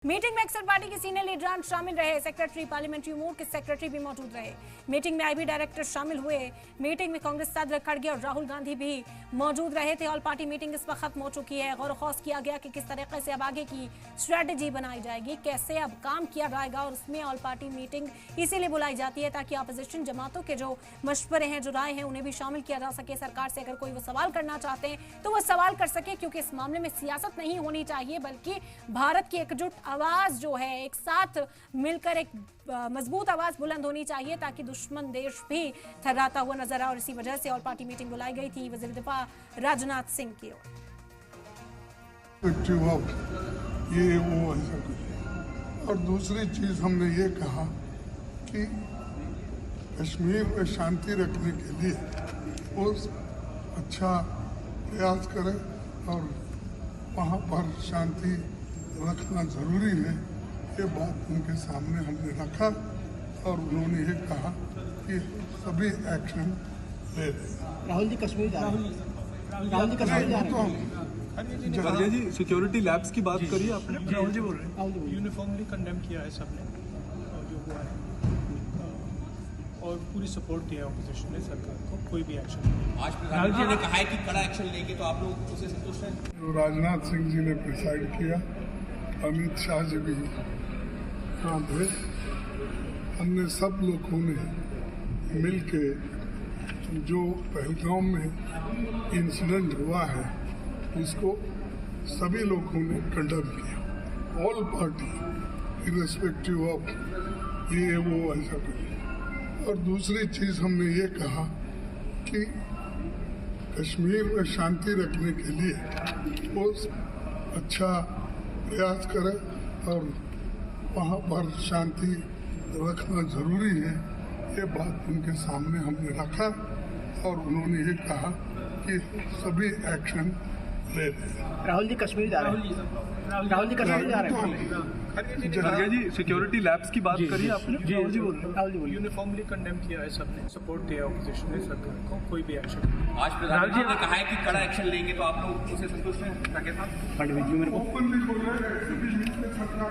Meeting में अक्सर party के सीनियर लीडरान शामिल रहे। सेक्रेटरी पार्लियामेंट्री अमूर के सेक्रेटरी भी मौजूद रहे। मीटिंग में आईबी डायरेक्टर शामिल हुए। मीटिंग में कांग्रेस सदर खड़गे और राहुल गांधी भी मौजूद रहे थे। ऑल पार्टी मीटिंग इस वक्त खत्म हो चुकी है। गौर खौस किया गया कि किस तरीके से अब आगे की स्ट्रेटेजी बनाई जाएगी, कैसे अब काम किया जाएगा, और उसमें ऑल पार्टी मीटिंग इसीलिए बुलाई जाती है ताकि अपोजिशन जमातों के जो मशवरे हैं, जो राय हैं, उन्हें भी शामिल किया जा सके। सरकार से अगर कोई वो सवाल करना चाहते हैं तो वो सवाल कर सके, क्योंकि इस मामले में सियासत नहीं होनी चाहिए, बल्कि भारत की एकजुट आवाज जो है, एक साथ मिलकर एक मजबूत आवाज बुलंद होनी चाहिए ताकि दुश्मन देश भी थर्राता हुआ नजर आए। और इसी वजह से ऑल पार्टी मीटिंग बुलाई गई थी वजीर दिफा राजनाथ सिंह की ओर। ये वो ऐसा कुछ। और दूसरी चीज हमने ये कहा कि कश्मीर में शांति रखने के लिए वो अच्छा प्रयास करें और वहाँ पर शांति रखना जरूरी है। ये बात उनके सामने हमने रखा और उन्होंने ये कहा कि सभी एक्शन ले रहे। राहुल जी कश्मीर जा रहे हैं। राहुल जी कश्मीर जा रहे हैं। खड़गे जी सिक्योरिटी लैब्स की बात करिए आपने। राहुल जी बोल रहे हैं। यूनिफॉर्मली कंडेम किया है सबने और जो हुआ है, और पूरी सपोर्ट दिया है ऑपोजिशन ने सरकार को, कोई भी एक्शन। आज प्रधानमंत्री ने कहा है कि कड़ा एक्शन लेंगे, तो आप लोग उससे संतुष्ट हैं? जो राजनाथ सिंह जी ने प्रिसाइड किया, अमित शाह जी भी यहाँ थे, हमने सब लोगों ने मिल के जो पहलगाम में इंसिडेंट हुआ है उसको सभी लोगों ने कंडेम किया। ऑल पार्टी इर्रेस्पेक्टिव ऑफ ये वो ऐसा कुछ। और दूसरी चीज हमने ये कहा कि कश्मीर में शांति रखने के लिए वो अच्छा प्रयास करें और वहाँ पर शांति रखना जरूरी है। ये बात उनके सामने हमने रखा और उन्होंने ये कहा कि सभी एक्शन ले रहे। राहुल जी कश्मीर जा रहे हैं। राहुल जी कश्मीर जा रहे हैं। खड़गे जी सिक्योरिटी लैब्स की बात करिए आपने। राहुल जी बोल रहे हैं। राहुल जी बोलिए। यूनिफॉर्मली कंडेम किया है सबने, सपोर्ट दिया है ऑपोजिशन ने सरकार को, कोई भी एक्शन। आज प्रधानमंत्री ने कहा है कि कड़ा एक्शन लेंगे, तो आप लोग उससे संतुष्ट हैं? पंडित जी मेरे को ओपनली बोल रहे हैं।